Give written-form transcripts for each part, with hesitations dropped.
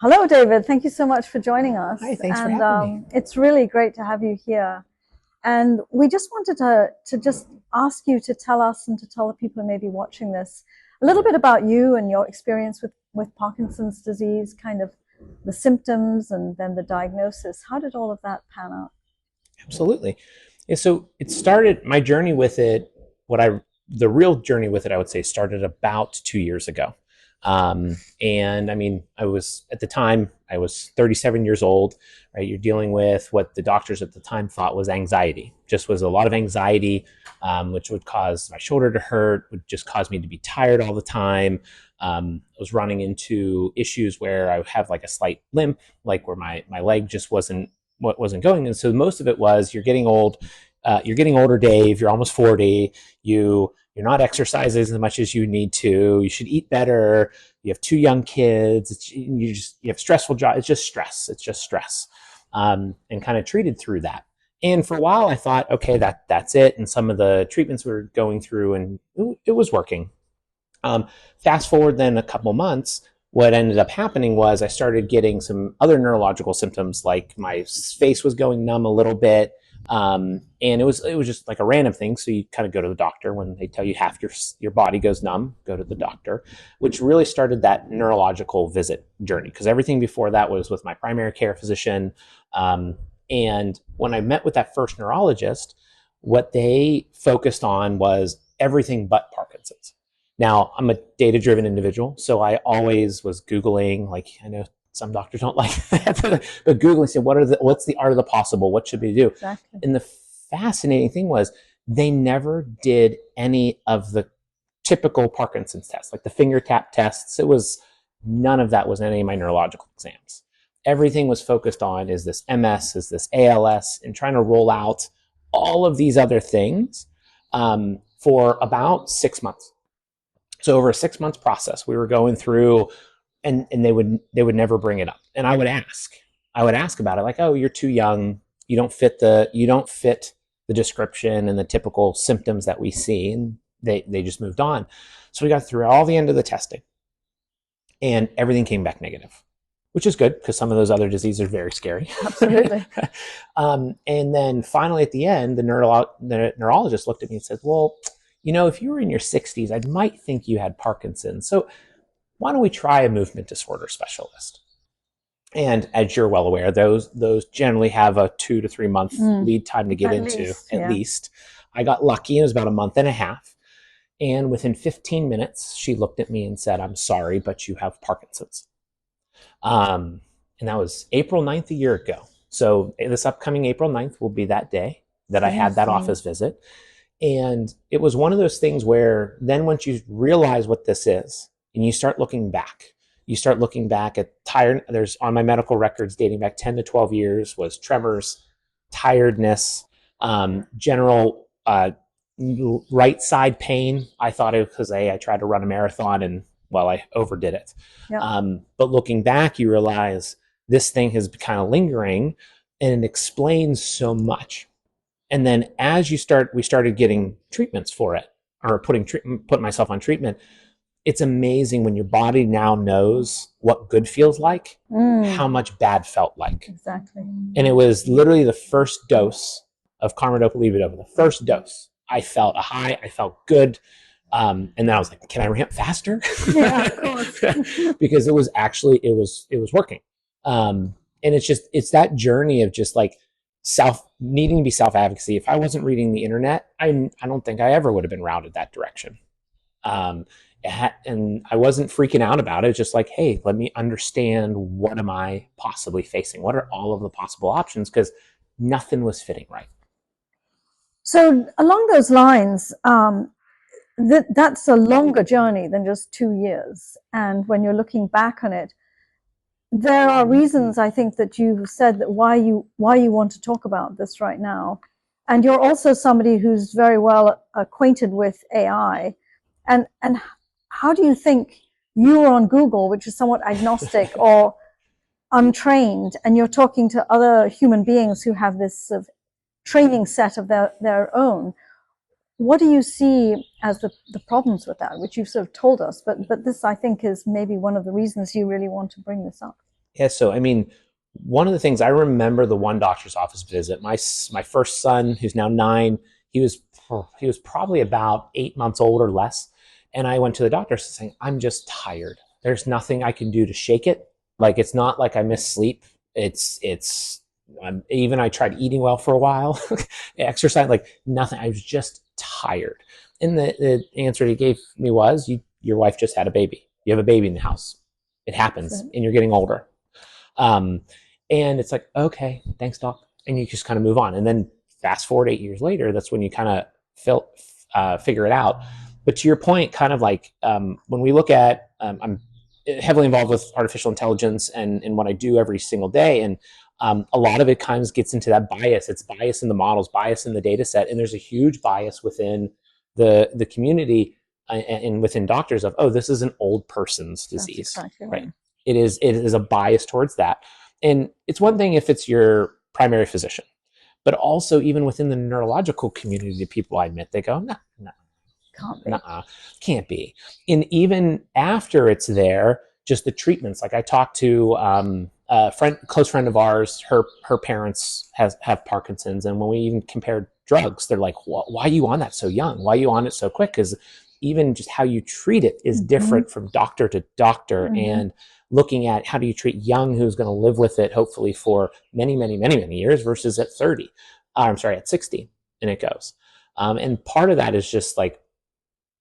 Hello, David. Thank you so much for joining us. Hi, thanks for having me. It's really great to have you here. And we just wanted to just ask you to tell us and to tell the people who may be watching this a little bit about you and your experience with Parkinson's disease, kind of the symptoms and then the diagnosis. How did all of that pan out? Absolutely. Yeah, so it started, my journey with it, the real journey with it, I would say, started about 2 years ago. And I mean, at the time, I was 37 years old, right? You're dealing with what the doctors at the time thought was anxiety. Just was a lot of anxiety, which would cause my shoulder to hurt, would just cause me to be tired all the time. I was running into issues where I would have like a slight limp, like where my leg just wasn't going. And so most of it was, you're getting old, you're getting older, Dave, you're almost 40, you're not exercising as much as you need to, you should eat better, you have 2 young kids, you have stressful job, it's just stress, and kind of treated through that. And for a while I thought, okay, that's it. And some of the treatments we were going through, and it was working. Fast forward then a couple months, what ended up happening was I started getting some other neurological symptoms, like my face was going numb a little bit. And it was just like a random thing. So you kind of go to the doctor when they tell you half your body goes numb, go to the doctor, which really started that neurological visit journey. Because everything before that was with my primary care physician. And when I met with that first neurologist, what they focused on was everything but Parkinson's. Now, I'm a data-driven individual, so I always was Googling, like, I know some doctors don't like that, but Googling said, what's the art of the possible? What should we do? Exactly. And the fascinating thing was they never did any of the typical Parkinson's tests, like the finger tap tests. None of that was in any of my neurological exams. Everything was focused on, is this MS, is this ALS, and trying to roll out all of these other things for about 6 months. So over a 6 months process, we were going through, and they would never bring it up. And I would ask about it, like, oh, you're too young, you don't fit the description and the typical symptoms that we see. And they just moved on. So we got through all the end of the testing, and everything came back negative, which is good because some of those other diseases are very scary. Absolutely. And then finally at the end, the neurologist looked at me and said, well, if you were in your 60s, I might think you had Parkinson's. So why don't we try a movement disorder specialist? And as you're well aware, those generally have a 2 to 3 month lead time to get into, at least. I got lucky, it was about a month and a half. And within 15 minutes, she looked at me and said, I'm sorry, but you have Parkinson's. And that was April 9th a year ago. So this upcoming April 9th will be that day that I had that office visit. And it was one of those things where then once you realize what this is, and you start looking back at tired, there's on my medical records dating back 10 to 12 years was tremors, tiredness, general right side pain. I thought it was because I tried to run a marathon and, well, I overdid it. Yeah. But looking back, you realize this thing has been kind of lingering, and it explains so much. And then as we started getting treatments for it, or putting myself on treatment. It's amazing when your body now knows what good feels like, how much bad felt like. Exactly. And it was literally the first dose of Carbidopa, Levodopa, the first dose. I felt a high, I felt good. And then I was like, can I ramp faster? Yeah, of course. Because it was working. And it's that journey of just like needing to be self-advocacy. If I wasn't reading the internet, I don't think I ever would have been routed that direction. And I wasn't freaking out about it. It's just like, hey, let me understand, what am I possibly facing? What are all of the possible options? Because nothing was fitting right. So along those lines, that's a longer journey than just 2 years. And when you're looking back on it, there are reasons, I think, that you've said that why you want to talk about this right now. And you're also somebody who's very well acquainted with AI. And how do you think you were on Google, which is somewhat agnostic or untrained, and you're talking to other human beings who have this sort of training set of their own? What do you see as the problems with that, which you've sort of told us, but this, I think, is maybe one of the reasons you really want to bring this up? Yeah, so I mean, one of the things I remember, the one doctor's office visit, my first son, who's now 9, he was probably about 8 months old or less, and I went to the doctor saying, "I'm just tired. There's nothing I can do to shake it. Like it's not like I miss sleep. It's even I tried eating well for a while, exercise, like nothing. I was just tired." And the answer he gave me was, your wife just had a baby. You have a baby in the house. It happens, and you're getting older. Um, and it's like, okay, thanks, doc. And you just kind of move on. And then fast forward 8 years later, that's when you kind of figure it out. But to your point, kind of like when we look at, I'm heavily involved with artificial intelligence and what I do every single day. And a lot of it kind of gets into that bias. It's bias in the models, bias in the data set. And there's a huge bias within the community and within doctors of, oh, this is an old person's disease. That's exactly right. It is a bias towards that. And it's one thing if it's your primary physician, but also even within the neurological community, the people I met, they go, no, can't be. And even after it's there, just the treatments. Like I talked to close friend of ours, her parents have Parkinson's. And when we even compared drugs, they're like, why are you on that so young? Why are you on it so quick? Because even just how you treat it is different from doctor to doctor. And looking at how do you treat young who's going to live with it, hopefully for many, many, many, many years versus at 30, at 60, and it goes. And part of that is just like,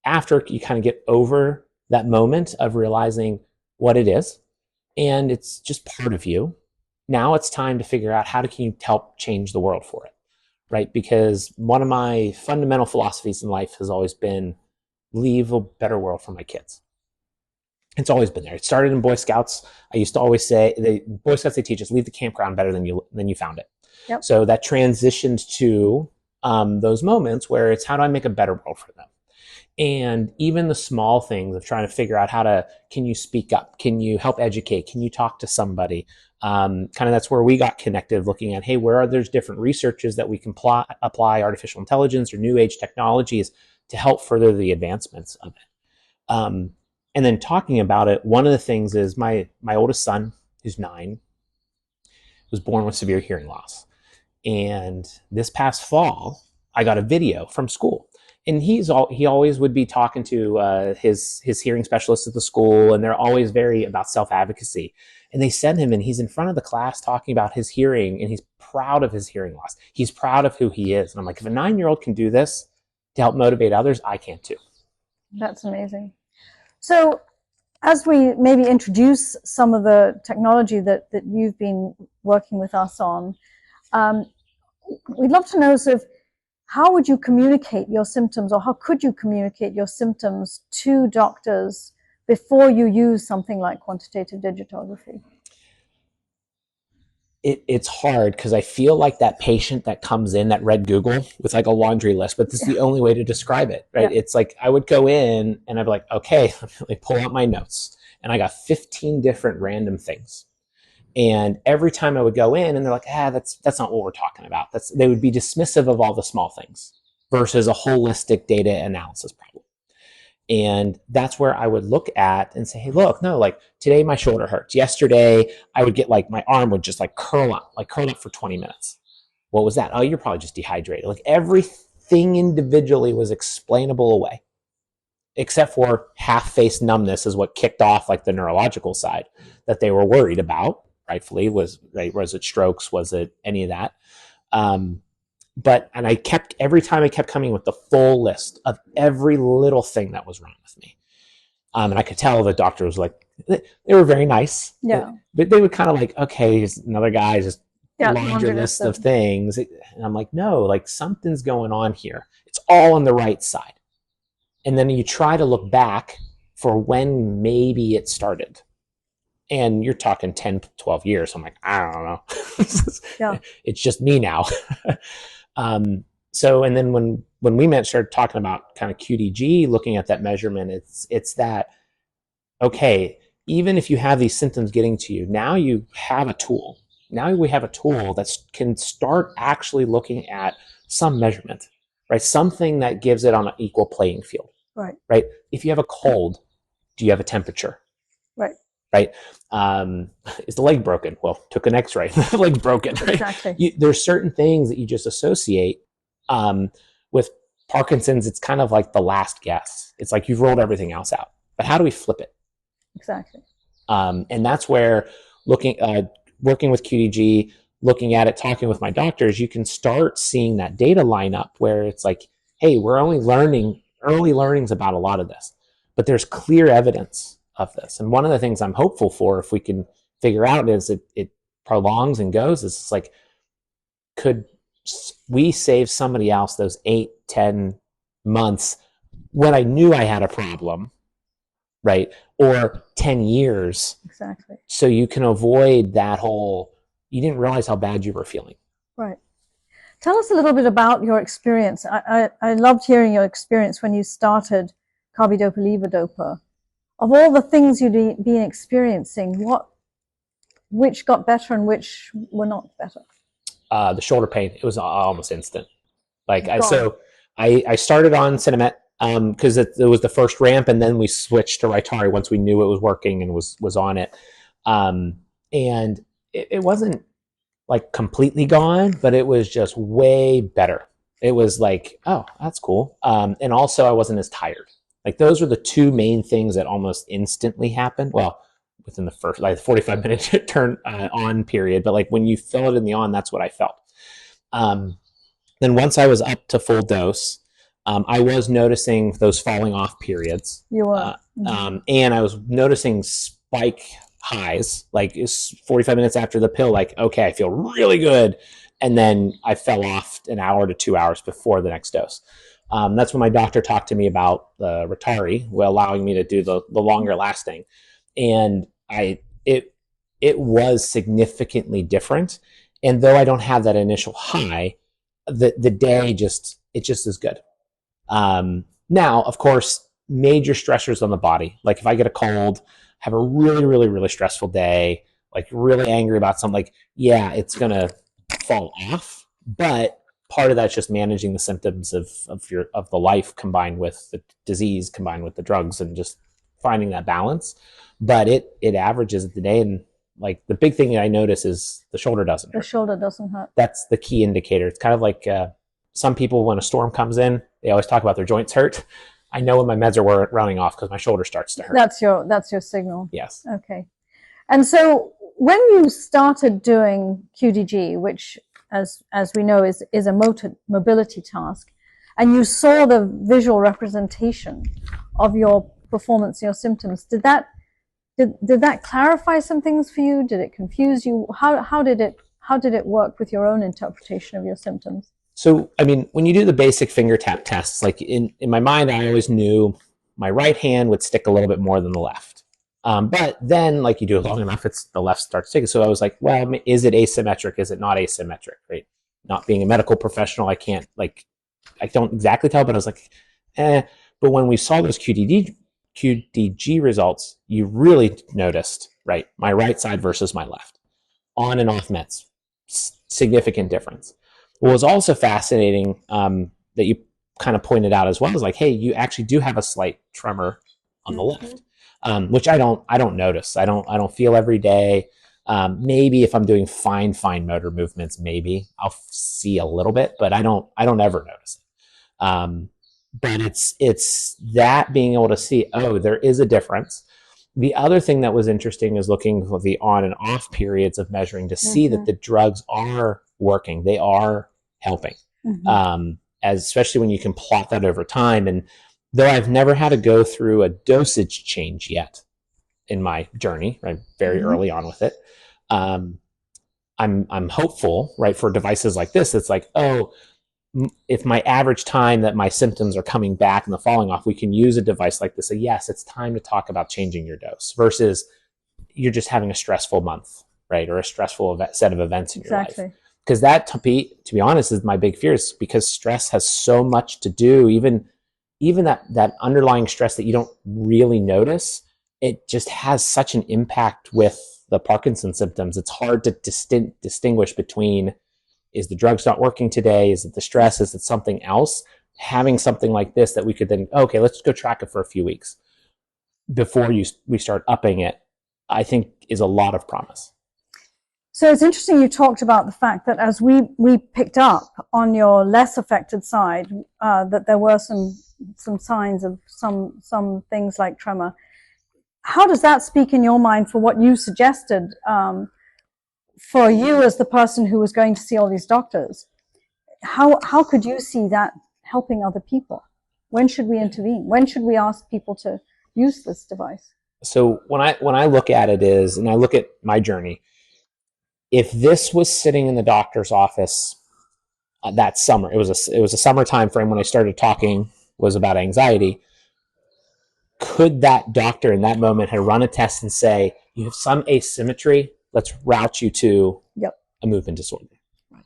after you kind of get over that moment of realizing what it is, and it's just part of you, now it's time to figure out how can you help change the world for it, right? Because one of my fundamental philosophies in life has always been leave a better world for my kids. It's always been there. It started in Boy Scouts. I used to always say, Boy Scouts, they teach us, leave the campground better than you found it. Yep. So that transitioned to those moments where it's how do I make a better world for them? And even the small things of trying to figure out can you speak up? Can you help educate? Can you talk to somebody? Kind of that's where we got connected, looking at, hey, where are there's different researches that we can apply artificial intelligence or new age technologies to help further the advancements of it. And then talking about it, one of the things is my oldest son, who's 9, was born with severe hearing loss. And this past fall, I got a video from school. And he always would be talking to his hearing specialist at the school, and they're always very about self-advocacy. And they send him, and he's in front of the class talking about his hearing, and he's proud of his hearing loss. He's proud of who he is. And I'm like, if a 9-year-old can do this to help motivate others, I can too. That's amazing. So as we maybe introduce some of the technology that you've been working with us on, we'd love to know sort of, how would you communicate your symptoms, or how could you communicate your symptoms to doctors before you use something like quantitative digitography? It's hard because I feel like that patient that comes in that read Google with like a laundry list, but this is the only way to describe it, right? Yeah. It's like I would go in and I'd be like, okay, let me pull out my notes. And I got 15 different random things. And every time I would go in and they're like, that's not what we're talking about. They would be dismissive of all the small things versus a holistic data analysis problem. And that's where I would look at and say, hey, look, no, like today my shoulder hurts. Yesterday I would get like my arm would just like curl up for 20 minutes. What was that? Oh, you're probably just dehydrated. Like everything individually was explainable away, except for half-face numbness is what kicked off like the neurological side that they were worried about. Rightfully, was it strokes? Was it any of that? Every time I kept coming with the full list of every little thing that was wrong with me. And I could tell the doctor was like, they were very nice. Yeah. But they would kind of like, okay, here's another guy, just laundry list of things. And I'm like, no, like something's going on here. It's all on the right side. And then you try to look back for when maybe it started. And you're talking 10, 12 years. So I'm like, I don't know. Yeah. It's just me now. So, and then when we started talking about kind of QDG, looking at that measurement, it's that, okay, even if you have these symptoms getting to you, now you have a tool. Now we have a tool that can start actually looking at some measurement, right? Something that gives it on an equal playing field. Right. Right. If you have a cold, do you have a temperature? Right. right? Is the leg broken? Well, took an x-ray, the leg's broken, right? Exactly. There's certain things that you just associate. With Parkinson's, it's kind of like the last guess. It's like you've rolled everything else out, but how do we flip it? Exactly. And that's where working with QDG, looking at it, talking with my doctors, you can start seeing that data line up where it's like, hey, we're only learning early learnings about a lot of this, but there's clear evidence of this. And one of the things I'm hopeful for, if we can figure out, is it prolongs and goes, is it's like, could we save somebody else those 8-10 months when I knew I had a problem, right? Or 10 years. Exactly. So you can avoid that whole, you didn't realize how bad you were feeling. Right. Tell us a little bit about your experience. I loved hearing your experience when you started Carbidopa, Levodopa. Of all the things you'd been experiencing, which got better and which were not better? The shoulder pain, it was almost instant. Like I started on Cinemet because it was the first ramp, and then we switched to Rytari once we knew it was working and was on it. And it wasn't like completely gone, but it was just way better. It was like, oh, that's cool. And also I wasn't as tired. Like those were the two main things that almost instantly happened. Well, within the first like 45-minute turn on period, but like when you feel it in the on, that's what I felt. Then once I was up to full dose, I was noticing those falling off periods. You were. And I was noticing spike highs, like it's 45 minutes after the pill, like, okay, I feel really good. And then I fell off an hour to 2 hours before the next dose. That's when my doctor talked to me about the Rytari, allowing me to do the longer lasting. And it was significantly different. And though I don't have that initial high, the day just is good. Now, of course, major stressors on the body. Like if I get a cold, have a really, really, really stressful day, like really angry about something, like, yeah, it's going to fall off. But part of that's just managing the symptoms of the life combined with the disease, combined with the drugs, and just finding that balance. But it averages the day. And like the big thing that I notice is the shoulder doesn't hurt. The shoulder doesn't hurt. That's the key indicator. It's kind of like some people, when a storm comes in, they always talk about their joints hurt. I know when my meds are running off because my shoulder starts to hurt. That's your signal. Yes. Okay. And so when you started doing QDG, which as we know is a mobility task, and you saw the visual representation of your performance, your symptoms, did that clarify some things for you? Did it confuse you? How did it work with your own interpretation of your symptoms? So, I mean, when you do the basic finger tap tests, like in my mind, I always knew my right hand would stick a little bit more than the left. But then, like you do it long enough, the left starts sticking. So I was like, well, is it asymmetric? Is it not asymmetric? Right? Not being a medical professional, I don't exactly tell, but I was like, eh. But when we saw those QDG results, you really noticed, right? My right side versus my left. On and off meds. Significant difference. What was also fascinating that you kind of pointed out as well is like, hey, you actually do have a slight tremor on the left, which I don't notice. I don't feel every day. Maybe if I'm doing fine motor movements, maybe I'll see a little bit, but I don't ever notice it. But it's that being able to see, oh, there is a difference. The other thing that was interesting is looking for the on and off periods of measuring to see that the drugs are working. They are helping, especially when you can plot that over time. And though I've never had to go through a dosage change yet in my journey, right, very early on with it, I'm hopeful, right, for devices like this. It's like, oh, if my average time that my symptoms are coming back and the falling off, we can use a device like this. So yes, it's time to talk about changing your dose versus you're just having a stressful month, right, or a stressful set of events in your life. Because that, to be honest, is my big fear, is because stress has so much to do, even that underlying stress that you don't really notice, it just has such an impact with the Parkinson symptoms. It's hard to distinguish between, is the drugs not working today? Is it the stress? Is it something else? Having something like this that we could then, okay, let's go track it for a few weeks before we start upping it, I think is a lot of promise. So it's interesting you talked about the fact that as we picked up on your less affected side, that there were some signs of some things like tremor. How does that speak in your mind for what you suggested for you as the person who was going to see all these doctors? How could you see that helping other people? When should we intervene? When should we ask people to use this device? So when I look at it is, and I look at my journey, if this was sitting in the doctor's office that summer, it was a summer time frame when I started talking was about anxiety. Could that doctor in that moment have run a test and say, you have some asymmetry, let's route you to a movement disorder?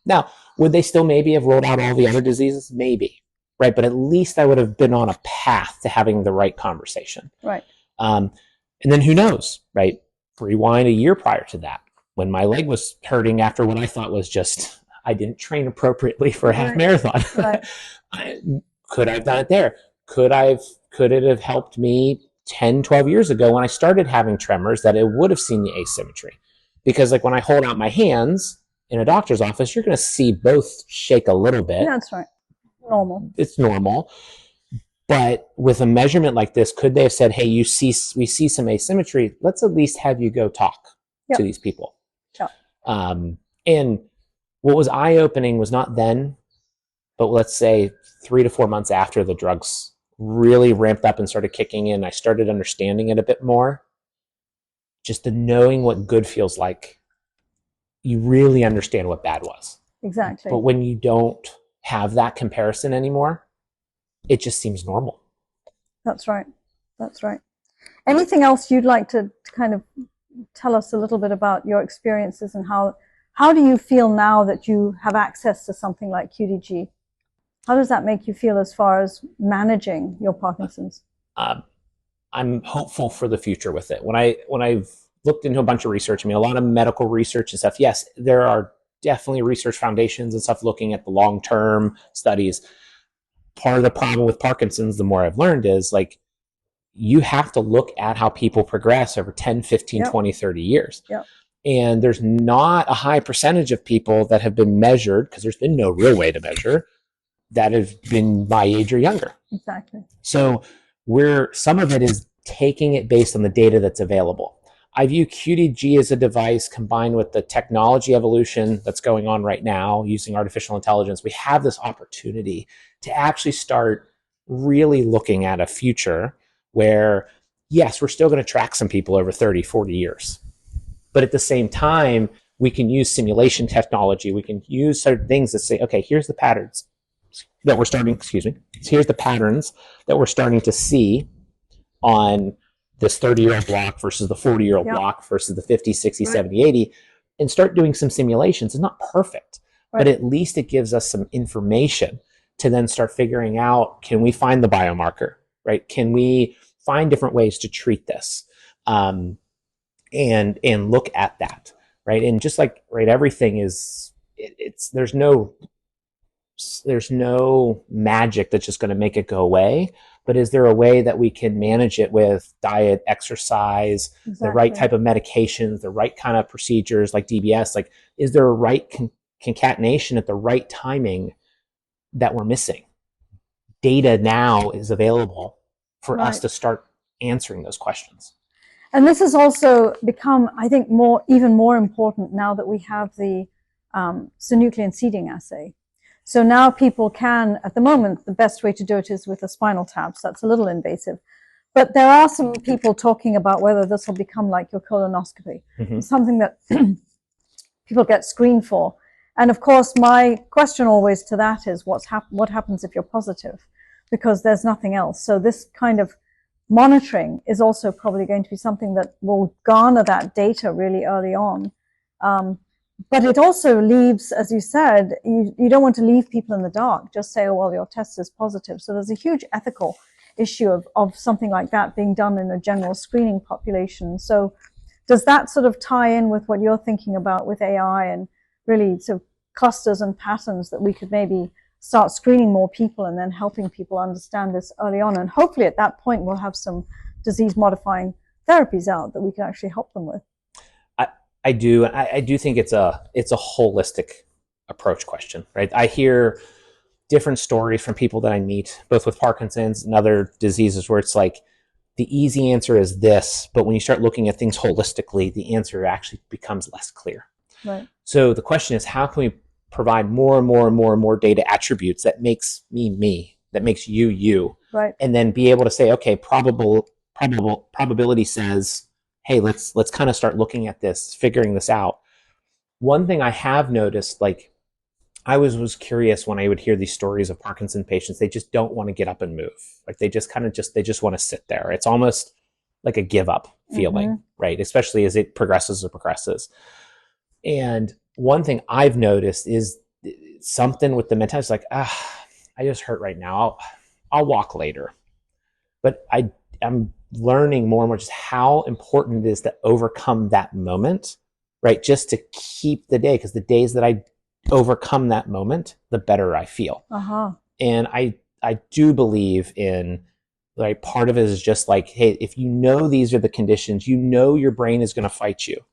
Now, would they still maybe have rolled out all the other diseases? Maybe, right? But at least I would have been on a path to having the right conversation. Right. And then who knows, right? Rewind a year prior to that, when my leg was hurting after what I thought was just, I didn't train appropriately for a half marathon. Right. Could I have done it there? Could it have helped me 10, 12 years ago when I started having tremors, that it would have seen the asymmetry? Because like when I hold out my hands in a doctor's office, you're going to see both shake a little bit. That's right. Normal. It's normal. But with a measurement like this, could they have said, hey, we see some asymmetry. Let's at least have you go talk to these people. And what was eye-opening was not then, but let's say 3 to 4 months after the drugs really ramped up and started kicking in, I started understanding it a bit more. Just the knowing what good feels like, you really understand what bad was. Exactly. But when you don't have that comparison anymore, it just seems normal. That's right. That's right. Anything else you'd like to kind of tell us a little bit about your experiences, and how do you feel now that you have access to something like QDG? How does that make you feel as far as managing your Parkinson's? I'm hopeful for the future with it. When I've looked into a bunch of research, I mean, a lot of medical research and stuff, yes, there are definitely research foundations and stuff looking at the long-term studies. Part of the problem with Parkinson's, the more I've learned, is like, you have to look at how people progress over 10, 15, 20, 30 years. And there's not a high percentage of people that have been measured, because there's been no real way to measure, that have been my age or younger. Exactly. So some of it is taking it based on the data that's available. I view QDG as a device combined with the technology evolution that's going on right now using artificial intelligence. We have this opportunity to actually start really looking at a future where, yes, we're still going to track some people over 30, 40 years. But at the same time, we can use simulation technology. We can use certain things that say, okay, here's the patterns that we're starting, here's the patterns that we're starting to see on this 30-year-old block versus the 40-year-old block versus the 50, 60, 70, 80, and start doing some simulations. It's not perfect, but at least it gives us some information to then start figuring out, can we find the biomarker, right? Can we find different ways to treat this? And look at that, right? And just like, right, everything is, there's no magic that's just going to make it go away. But is there a way that we can manage it with diet, exercise, the right type of medications, the right kind of procedures like DBS? Like, is there a right concatenation at the right timing that we're missing? Data now is available for us to start answering those questions. And this has also become, I think, even more important now that we have the synuclein seeding assay. So now people can, at the moment, the best way to do it is with a spinal tap. So that's a little invasive. But there are some people talking about whether this will become like your colonoscopy, something that people get screened for. And of course, my question always to that is, what happens if you're positive? Because there's nothing else. So this kind of monitoring is also probably going to be something that will garner that data really early on. But it also leaves, as you said, you don't want to leave people in the dark. Just say, oh, well, your test is positive. So there's a huge ethical issue of something like that being done in a general screening population. So does that sort of tie in with what you're thinking about with AI and really sort of clusters and patterns that we could maybe start screening more people and then helping people understand this early on? And hopefully at that point, we'll have some disease-modifying therapies out that we can actually help them with. I do. I do think it's a holistic approach question, right? I hear different stories from people that I meet, both with Parkinson's and other diseases, where it's like the easy answer is this, but when you start looking at things holistically, the answer actually becomes less clear. Right. So the question is, how can we provide more and more and more and more data attributes that makes me me, that makes you you, right, and then be able to say, okay, probability says, hey, let's kind of start looking at this, figuring this out. One thing I have noticed, like I was curious when I would hear these stories of Parkinson patients, they just don't want to get up and move. Like they just want to sit there. It's almost like a give up feeling, right? Especially as it progresses. And one thing I've noticed is something with the mentality, like, I just hurt right now. I'll walk later. But I'm learning more and more just how important it is to overcome that moment, right? Just to keep the day, because the days that I overcome that moment, the better I feel. And I do believe in, like, part of it is just like, hey, if you know these are the conditions, you know your brain is going to fight you.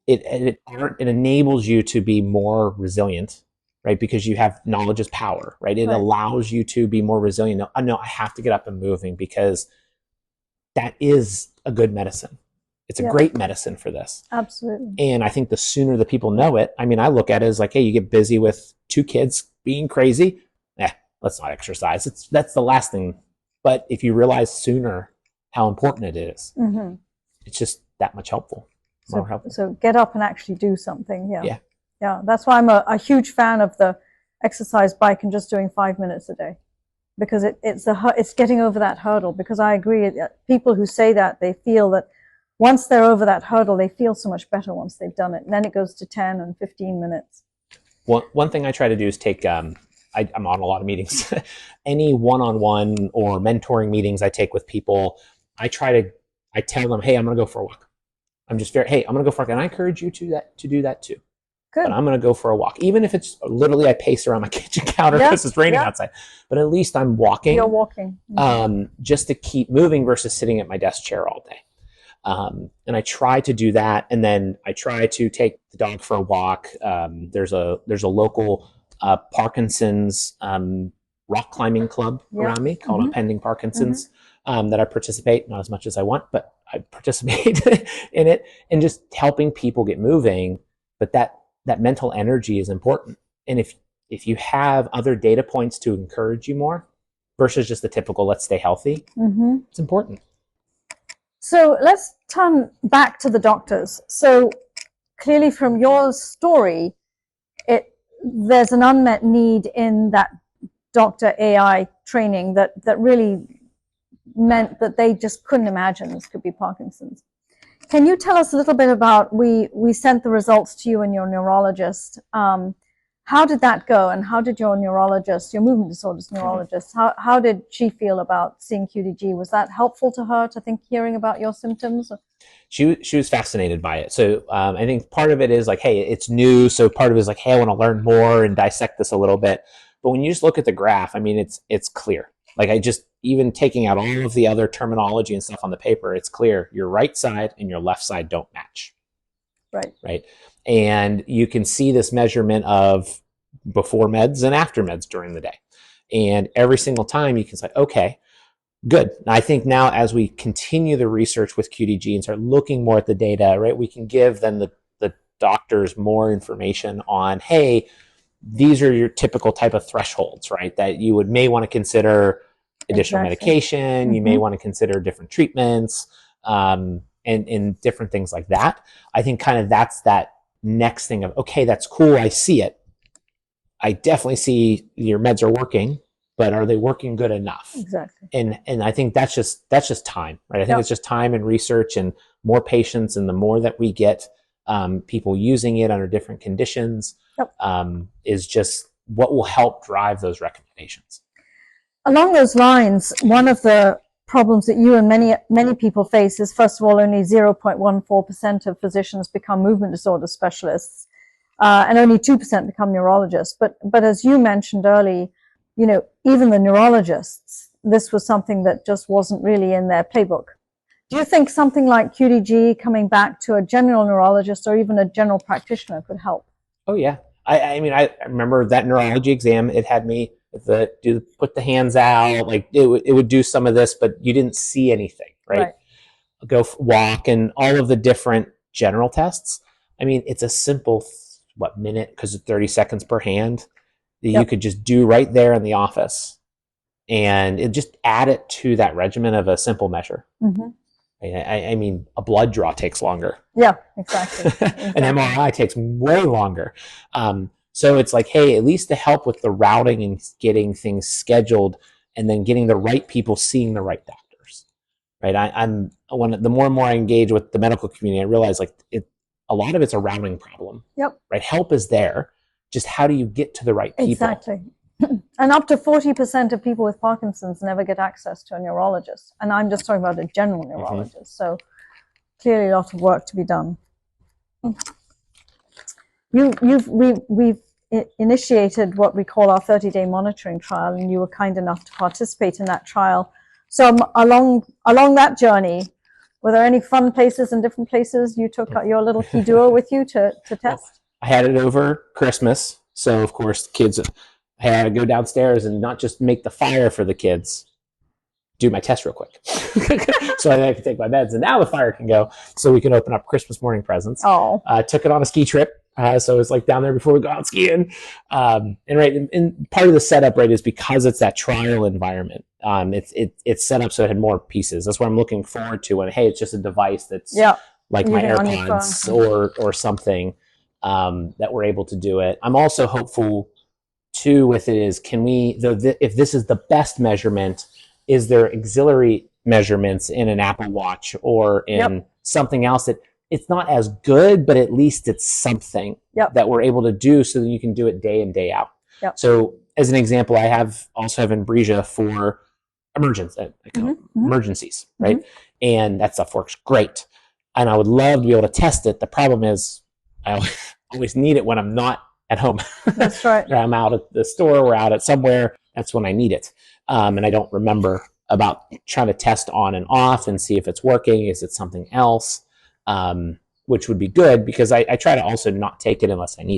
It enables you to be more resilient, right? Because you have knowledge is power, right? It allows you to be more resilient. No, I have to get up and moving, because that is a good medicine. It's a great medicine for this. Absolutely. And I think the sooner the people know it, I mean, I look at it as like, hey, you get busy with 2 kids being crazy. Let's not exercise. That's the last thing. But if you realize sooner how important it is, it's just that much helpful. So get up and actually do something. Yeah. That's why I'm a huge fan of the exercise bike and just doing 5 minutes a day, because it's getting over that hurdle. Because I agree, people who say that, they feel that once they're over that hurdle, they feel so much better once they've done it. And then it goes to 10 and 15 minutes. One thing I try to do is take, I'm on a lot of meetings, any one-on-one or mentoring meetings I take with people, I tell them, hey, I'm going to go for a walk. I'm going to go for a walk. And I encourage you to do that too. Good. But I'm going to go for a walk. Even if it's literally I pace around my kitchen counter because it's raining outside. But at least I'm walking. You're walking. Just to keep moving versus sitting at my desk chair all day. And I try to do that. And then I try to take the dog for a walk. There's a local Parkinson's rock climbing club around me called Pending Parkinson's that I participate, not as much as I want, but I participate in it, and just helping people get moving. But that mental energy is important. And if you have other data points to encourage you more versus just the typical, let's stay healthy, it's important. So let's turn back to the doctors. So clearly from your story, there's an unmet need in that doctor AI training that really meant that they just couldn't imagine this could be Parkinson's. Can you tell us a little bit about, we sent the results to you and your neurologist. How did that go? And how did your neurologist, your movement disorders neurologist, how did she feel about seeing QDG? Was that helpful to her to think, hearing about your symptoms? She was fascinated by it. So I think part of it is like, hey, it's new. So part of it is like, hey, I want to learn more and dissect this a little bit. But when you just look at the graph, I mean, it's clear. Like even taking out all of the other terminology and stuff on the paper, it's clear your right side and your left side don't match. Right. And you can see this measurement of before meds and after meds during the day. And every single time you can say, okay, good. I think now as we continue the research with QDG and start looking more at the data, right, we can give then the doctors more information on, hey, these are your typical type of thresholds, right, that you may want to consider additional medication, you may want to consider different treatments, and different things like that. I think kind of that's that next thing of, okay, that's cool, I see it. I definitely see your meds are working, but are they working good enough? Exactly. And I think that's just time, right? I think it's just time and research and more patients, and the more that we get people using it under different conditions, is just what will help drive those recommendations. Along those lines, one of the problems that you and many people face is, first of all, only 0.14% of physicians become movement disorder specialists, and only 2% become neurologists. But as you mentioned early, even the neurologists, this was something that just wasn't really in their playbook. Do you think something like QDG coming back to a general neurologist or even a general practitioner could help? Oh yeah. I mean, I remember that neurology exam. It had me put the hands out, like it would do some of this, but you didn't see anything, right? Go walk and all of the different general tests. I mean, it's a simple minute, because it's 30 seconds per hand, that you could just do right there in the office, and it just add it to that regimen of a simple measure. I mean, a blood draw takes longer. Yeah, exactly. An MRI takes way longer. So it's like, hey, at least to help with the routing and getting things scheduled, and then getting the right people seeing the right doctors, right? The more and more I engage with the medical community, I realize like a lot of it's a routing problem. Right? Help is there. Just how do you get to the right people? Exactly. And up to 40% of people with Parkinson's never get access to a neurologist. And I'm just talking about a general neurologist. So clearly a lot of work to be done. We've initiated what we call our 30-day monitoring trial, and you were kind enough to participate in that trial. So along that journey, were there any fun places and different places you took your little Kiduo with you to test? Well, I had it over Christmas. So of course kids, I had to go downstairs and not just make the fire for the kids, do my test real quick. So I could take my meds, and now the fire can go, so we can open up Christmas morning presents. Took it on a ski trip. So it's like down there before we go out skiing. And part of the setup, right, is because it's that trial environment. It's set up so it had more pieces. That's what I'm looking forward to when, hey, it's just a device that's like my AirPods or something, that we're able to do it. I'm also hopeful too with it is, if this is the best measurement, is there auxiliary measurements in an Apple Watch or in something else that it's not as good, but at least it's something that we're able to do, so that you can do it day in, day out. So as an example, I also have Ambrosia for emergencies, right? And that stuff works great. And I would love to be able to test it. The problem is I always need it when I'm not at home. That's right. I'm out at the store, we're out at somewhere. That's when I need it. And I don't remember about trying to test on and off and see if it's working. Is it something else? Which would be good, because I try to also not take it unless I need it.